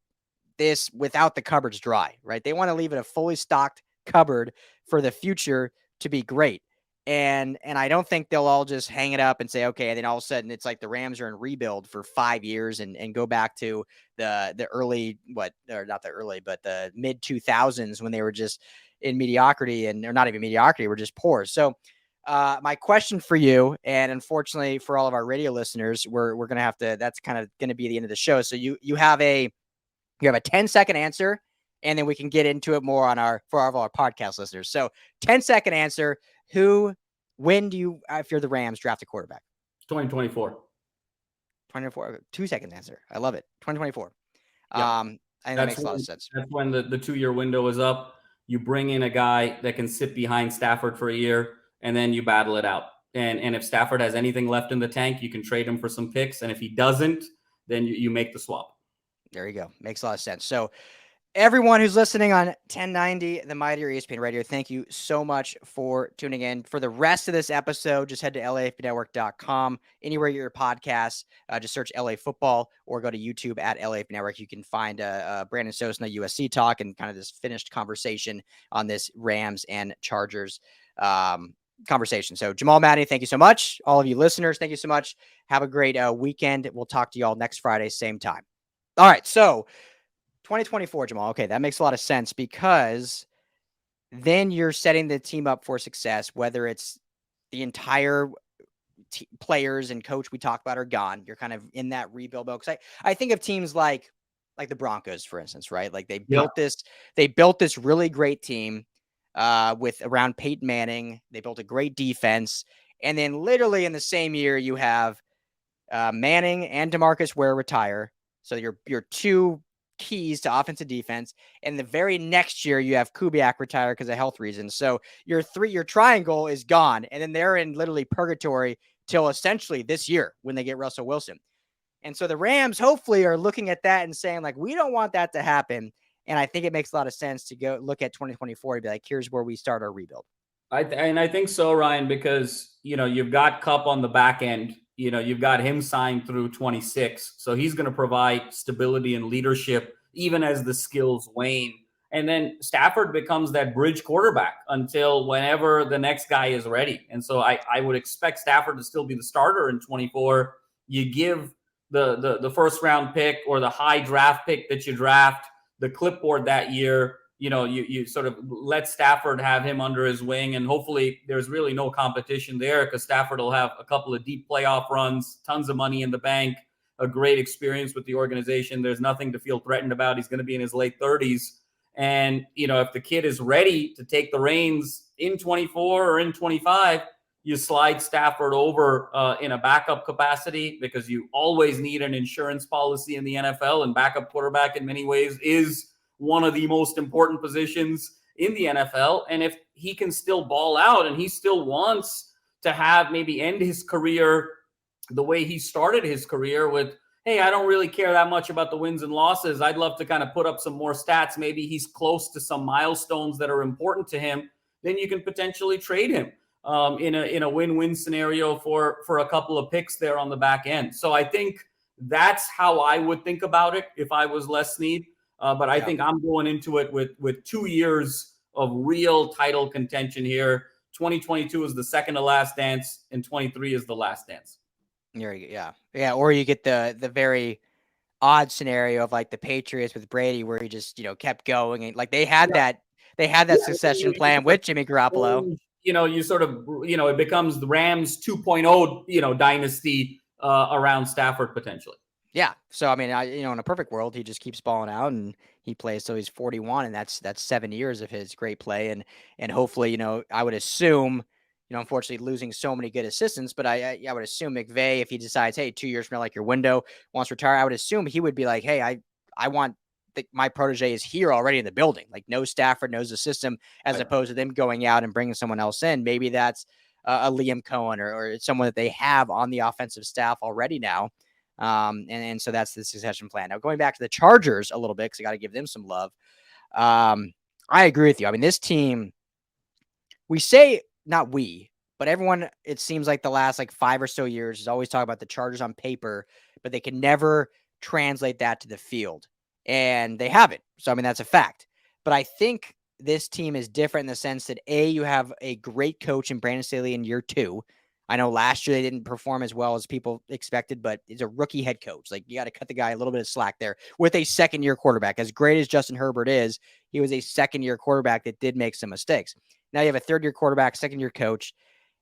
Speaker 1: this without the cupboards dry, right? They want to leave it a fully stocked cupboard for the future to be great. And I don't think they'll all just hang it up and say, okay, and then all of a sudden it's like the Rams are in rebuild for 5 years and go back to the early, or not the early, but the mid 2000s when they were just in mediocrity, and they're not even mediocrity, we're just poor. So my question for you, and unfortunately for all of our radio listeners, we're going to have to, that's kind of going to be the end of the show. So you have a 10-second answer, and then we can get into it more for all of our podcast listeners. So 10-second answer. When do you, if you're the Rams, draft a quarterback?
Speaker 2: 2024.
Speaker 1: 2024. 2-second answer. I love it. 2024.
Speaker 2: Yep.
Speaker 1: I think that makes a lot of sense.
Speaker 2: That's when the 2-year window is up. You bring in a guy that can sit behind Stafford for a year, and then you battle it out. And if Stafford has anything left in the tank, you can trade him for some picks. And if he doesn't, then you make the swap.
Speaker 1: There you go. Makes a lot of sense. So everyone who's listening on 1090, the Mightier ESPN Radio, thank you so much for tuning in. For the rest of this episode, just head to LAFBnetwork.com. Anywhere you get your podcasts, just search LA Football or go to YouTube at LAFB Network. You can find Brandon Sosna, USC talk, and kind of this finished conversation on this Rams and Chargers conversation. So Jamal Madni, thank you so much. All of you listeners, thank you so much. Have a great weekend. We'll talk to you all next Friday, same time. All right, so 2024, Jamal. Okay, that makes a lot of sense because then you're setting the team up for success, whether it's the entire players and coach we talked about are gone. You're kind of in that rebuild mode. Because I think of teams like the Broncos, for instance, right? Like they built this really great team with around Peyton Manning. They built a great defense. And then literally in the same year, you have Manning and DeMarcus Ware retire. So your two keys to offensive defense. And the very next year, you have Kubiak retire because of health reasons. So your triangle is gone. And then they're in literally purgatory till essentially this year when they get Russell Wilson. And so the Rams hopefully are looking at that and saying, like, we don't want that to happen. And I think it makes a lot of sense to go look at 2024 and be like, here's where we start our rebuild.
Speaker 2: I think so, Ryan, because, you've got Kupp on the back end. You've got him signed through 26. So he's going to provide stability and leadership even as the skills wane. And then Stafford becomes that bridge quarterback until whenever the next guy is ready. And so I would expect Stafford to still be the starter in 24. You give the first round pick or the high draft pick that you draft the clipboard that year. You sort of let Stafford have him under his wing, and hopefully there's really no competition there because Stafford will have a couple of deep playoff runs, tons of money in the bank, a great experience with the organization. There's nothing to feel threatened about. He's going to be in his late 30s. And, if the kid is ready to take the reins in 24 or in 25, you slide Stafford over in a backup capacity because you always need an insurance policy in the NFL, and backup quarterback in many ways is one of the most important positions in the NFL. And if he can still ball out and he still wants to have maybe end his career the way he started his career with, hey, I don't really care that much about the wins and losses. I'd love to kind of put up some more stats. Maybe he's close to some milestones that are important to him. Then you can potentially trade him in a win-win scenario for a couple of picks there on the back end. So I think that's how I would think about it if I was Les Snead. But I think I'm going into it with 2 years of real title contention here. 2022 is the second to last dance, and 23 is the last dance.
Speaker 1: Yeah. Or you get the very odd scenario of like the Patriots with Brady, where he just kept going, and like they had that succession plan with Jimmy Garoppolo.
Speaker 2: You sort of it becomes the Rams 2.0 dynasty around Stafford potentially.
Speaker 1: Yeah. So I mean, in a perfect world, he just keeps balling out and he plays till he's 41, and that's 7 years of his great play, and hopefully, I would assume, unfortunately losing so many good assistants, but I would assume McVay, if he decides, hey, 2 years from now, like your window wants to retire, I would assume he would be like, hey, I want my protege is here already in the building, like knows Stafford, knows the system, as opposed to them going out and bringing someone else in. Maybe that's a Liam Cohen or someone that they have on the offensive staff already now. And so that's the succession plan. Now, going back to the Chargers a little bit, because I got to give them some love. I agree with you. I mean, this team, but everyone, it seems like the last like 5 or so years is always talking about the Chargers on paper, but they can never translate that to the field. And they haven't. So, I mean, that's a fact. But I think this team is different in the sense that, you have a great coach in Brandon Staley in year 2. I know last year they didn't perform as well as people expected, but he's a rookie head coach. Like, you got to cut the guy a little bit of slack there with a second-year quarterback. As great as Justin Herbert is, he was a second-year quarterback that did make some mistakes. Now you have a third-year quarterback, second-year coach,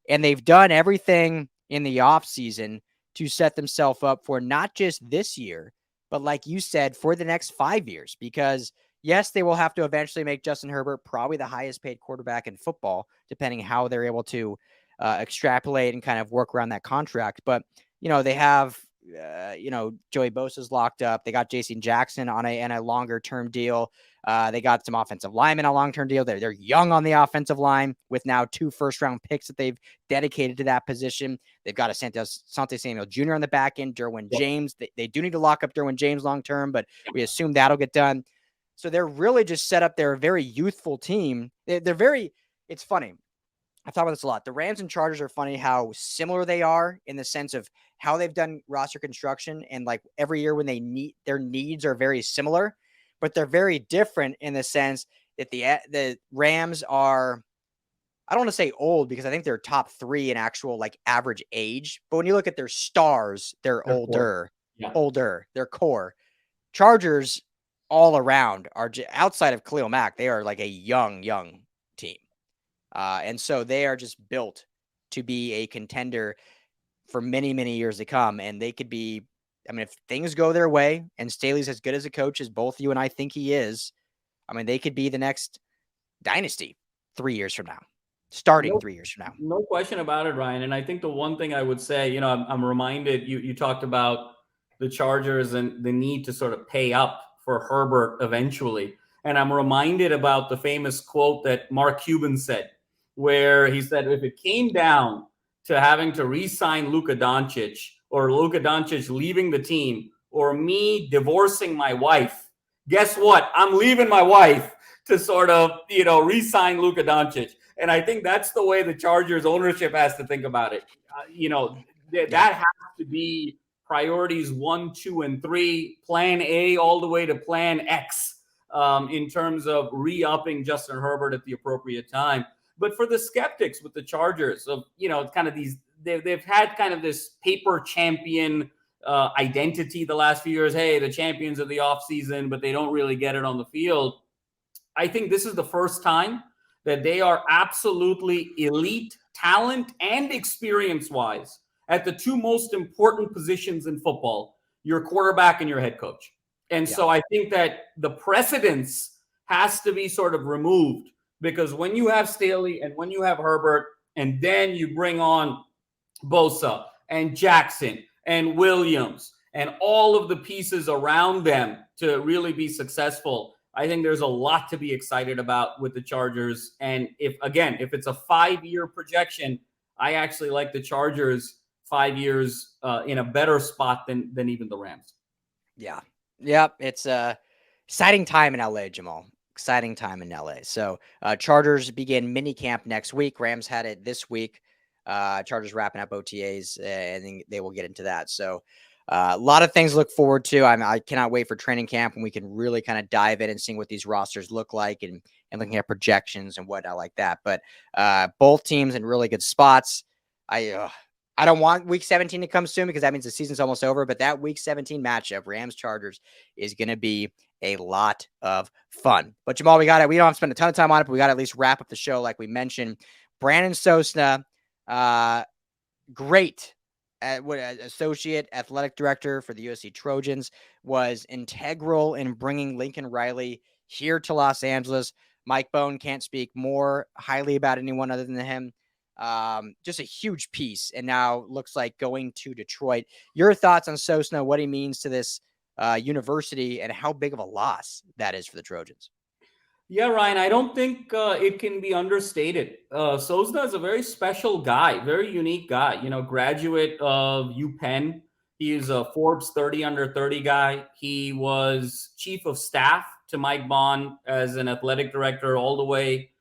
Speaker 1: and they've done everything in the offseason to set themselves up for not just this year, but like you said, for the next 5 years. Because, yes, they will have to eventually make Justin Herbert probably the highest-paid quarterback in football, depending how they're able to extrapolate and kind of work around that contract. But, they have, Joey Bosa's locked up. They got Jason Jackson on a longer term deal. They got some offensive linemen on a long-term deal. They're young on the offensive line with now 2 first-round picks that they've dedicated to that position. They've got Asante Samuel Jr. on the back end, Derwin James. They do need to lock up Derwin James long-term, but we assume that'll get done. So they're really just set up. They're a very youthful team. It's funny. I've talked about this a lot. The Rams and Chargers are funny how similar they are in the sense of how they've done roster construction, and like every year when their needs are very similar, but they're very different in the sense that the Rams are, I don't want to say old because I think they're top 3 in actual like average age, but when you look at their stars, they're older, their core. Chargers all around are outside of Khalil Mack. They are like a young team. And so they are just built to be a contender for many, many years to come. And they could be, I mean, if things go their way and Staley's as good as a coach as both you and I think he is, I mean, they could be the next dynasty 3 years from now, starting 3 years from now.
Speaker 2: No question about it, Ryan. And I think the one thing I would say, I'm reminded, you talked about the Chargers and the need to sort of pay up for Herbert eventually. And I'm reminded about the famous quote that Mark Cuban said, where he said, if it came down to having to re-sign Luka Doncic, or Luka Doncic leaving the team, or me divorcing my wife, guess what? I'm leaving my wife to sort of, re-sign Luka Doncic. And I think that's the way the Chargers ownership has to think about it. That has to be priorities 1, 2, and 3, plan A all the way to plan X, in terms of re-upping Justin Herbert at the appropriate time. But for the skeptics with the Chargers, of kind of these, they've had kind of this paper champion identity the last few years. Hey, the champions of the offseason, but they don't really get it on the field. I think this is the first time that they are absolutely elite talent and experience-wise at the 2 most important positions in football, your quarterback and your head coach. And so I think that the precedence has to be sort of removed, because when you have Staley and when you have Herbert, and then you bring on Bosa and Jackson and Williams and all of the pieces around them to really be successful, I think there's a lot to be excited about with the Chargers. And if it's a 5-year projection, I actually like the Chargers 5 years in a better spot than even the Rams.
Speaker 1: Yeah. Yep. It's a exciting time in LA, Jamal. Exciting time in LA. So Chargers begin mini camp next week. Rams had it this week. Chargers wrapping up OTAs, and then they will get into that. So a lot of things to look forward to. I cannot wait for training camp when we can really kind of dive in and see what these rosters look like and and looking at projections and whatnot like that. But both teams in really good spots. I don't want week 17 to come soon because that means the season's almost over. But that week 17 matchup, Rams Chargers, is going to be a lot of fun. But Jamal, we don't have to spend a ton of time on it, but we got to at least wrap up the show like we mentioned. Brandon Sosna, great Associate Athletic Director for the USC Trojans, was integral in bringing Lincoln Riley here to Los Angeles. Mike Bone can't speak more highly about anyone other than him. Just a huge piece, and now looks like going to Detroit. Your thoughts on Sosna, what he means to this university, and how big of a loss that is for the Trojans?
Speaker 2: Yeah, Ryan, I don't think it can be understated. Sosna is a very special guy, very unique guy. Graduate of UPenn. He is a Forbes 30 under 30 guy. He was chief of staff to Mike Bond as an athletic director all the way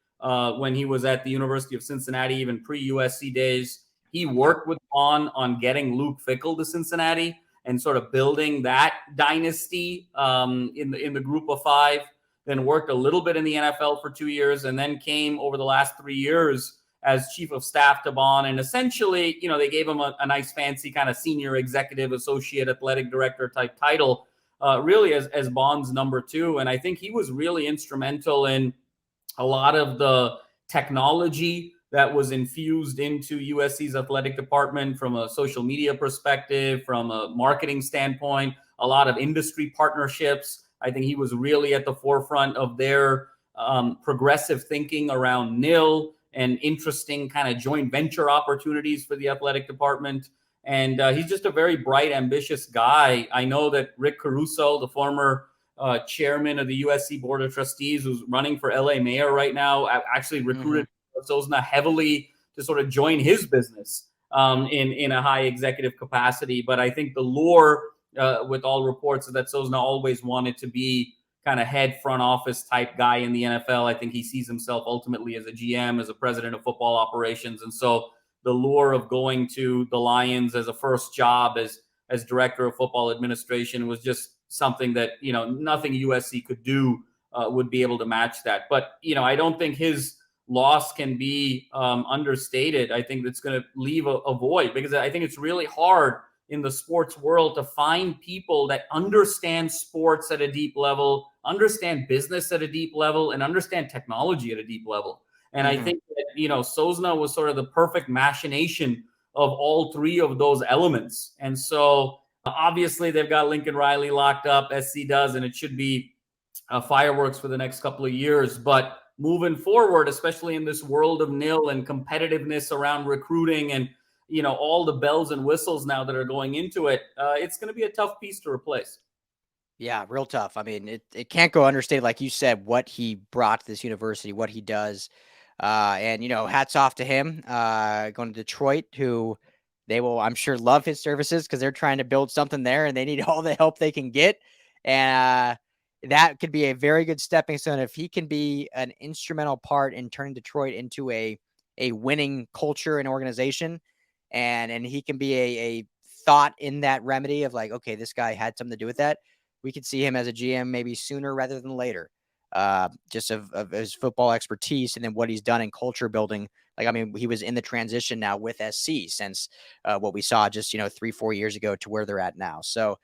Speaker 2: when he was at the University of Cincinnati, even pre-USC days. He worked with Bond on getting Luke Fickell to Cincinnati and sort of building that dynasty in the group of five. Then worked a little bit in the NFL for 2 years, and then came over the last 3 years as chief of staff to Bond. And essentially, they gave him a nice fancy kind of senior executive associate athletic director type title, really as Bond's number two. And I think he was really instrumental in a lot of the technology that was infused into USC's athletic department from a social media perspective, from a marketing standpoint, a lot of industry partnerships. I think he was really at the forefront of their progressive thinking around NIL and interesting kind of joint venture opportunities for the athletic department. And he's just a very bright, ambitious guy. I know that Rick Caruso, the former chairman of the USC Board of Trustees, who's running for LA mayor right now, actually recruited Sosna heavily to sort of join his business in a high executive capacity. But I think the lure with all reports that Sosna always wanted to be kind of head front office type guy in the NFL. I think he sees himself ultimately as a GM, as a president of football operations. And so the lure of going to the Lions as a first job as director of football administration was just something that, nothing USC could do would be able to match that. But, I don't think his loss can be understated. I think that's going to leave a void, because I think it's really hard in the sports world to find people that understand sports at a deep level, understand business at a deep level, and understand technology at a deep level. And I think that, Sosna was sort of the perfect machination of all three of those elements. And so obviously they've got Lincoln Riley locked up, SC does, and it should be fireworks for the next couple of years. But moving forward, especially in this world of NIL and competitiveness around recruiting and all the bells and whistles now that are going into it, it's going to be a tough piece to replace.
Speaker 1: Yeah, real tough. I mean, it can't go understated, like you said, what he brought to this university, what he does. And, hats off to him going to Detroit, who they will, I'm sure, love his services because they're trying to build something there and they need all the help they can get. And that could be a very good stepping stone if he can be an instrumental part in turning Detroit into a winning culture and organization. And he can be a thought in that remedy of like, okay, this guy had something to do with that. We could see him as a GM maybe sooner rather than later, just of his football expertise and then what he's done in culture building. Like, I mean, he was in the transition now with SC since what we saw just, 3-4 years ago to where they're at now. So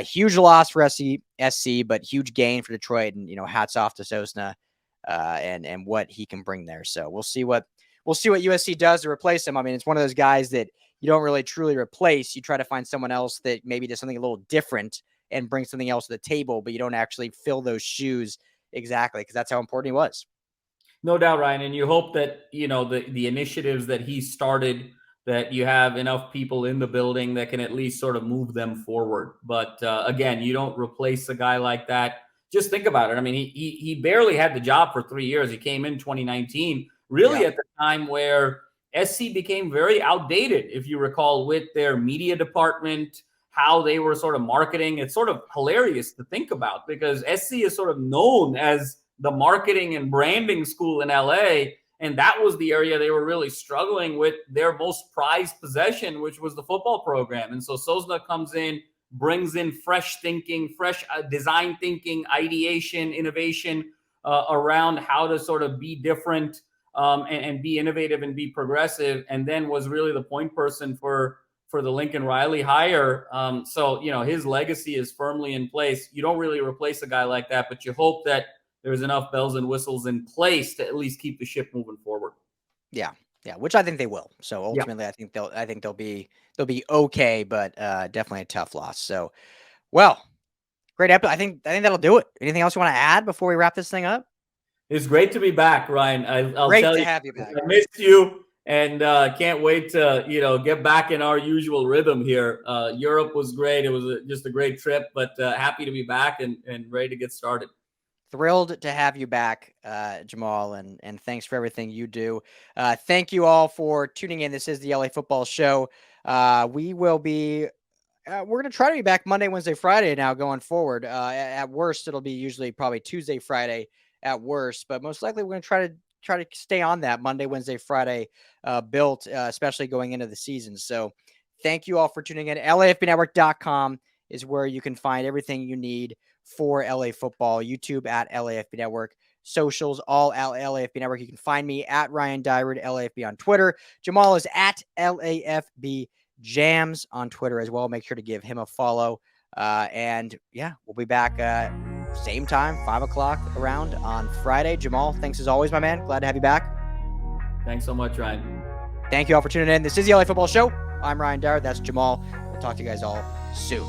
Speaker 1: huge loss for SC, but huge gain for Detroit, and, hats off to Sosna and what he can bring there. So we'll see what USC does to replace him. I mean, it's one of those guys that you don't really truly replace. You try to find someone else that maybe does something a little different and bring something else to the table, but you don't actually fill those shoes exactly, because that's how important he was.
Speaker 2: No doubt, Ryan. And you hope that, the initiatives that he started, that you have enough people in the building that can at least sort of move them forward. But again, you don't replace a guy like that. Just think about it. I mean, he barely had the job for 3 years. He came in 2019, really at the time where SC became very outdated, if you recall, with their media department, how they were sort of marketing. It's sort of hilarious to think about because SC is sort of known as the marketing and branding school in LA. And that was the area they were really struggling with their most prized possession, which was the football program. And so Sosna comes in, brings in fresh thinking, fresh design thinking, ideation, innovation, around how to sort of be different and be innovative and be progressive, and then was really the point person for the Lincoln Riley hire. So, his legacy is firmly in place. You don't really replace a guy like that, but you hope that there's enough bells and whistles in place to at least keep the ship moving forward.
Speaker 1: Yeah. Yeah. Which I think they will. So ultimately, I think they'll be okay, but definitely a tough loss. So, well, great episode. I think that'll do it. Anything else you want to add before we wrap this thing up?
Speaker 2: It's great to be back, Ryan. I'll
Speaker 1: great
Speaker 2: tell
Speaker 1: to
Speaker 2: you,
Speaker 1: have you back.
Speaker 2: I missed you, and can't wait to get back in our usual rhythm here. Europe was great. It was just a great trip, but happy to be back and ready to get started.
Speaker 1: Thrilled to have you back, Jamal, and thanks for everything you do. Thank you all for tuning in. This is the LA Football Show. We will be we're going to try to be back Monday, Wednesday, Friday now going forward. At worst, it'll be usually probably Tuesday, Friday at worst, but most likely we're going to try to stay on that Monday, Wednesday, Friday built, especially going into the season. So thank you all for tuning in. LAFBnetwork.com is where you can find everything you need for LA football. YouTube at LAFB Network. Socials, all at LAFB Network. You can find me at Ryan Dyrud, LAFB on Twitter. Jamal is at LAFB Jams on Twitter as well. Make sure to give him a follow. And yeah, we'll be back same time, 5 o'clock around on Friday. Jamal, thanks as always, my man. Glad to have you back.
Speaker 2: Thanks so much, Ryan.
Speaker 1: Thank you all for tuning in. This is the LA Football Show. I'm Ryan Dyrud. That's Jamal. We'll talk to you guys all soon.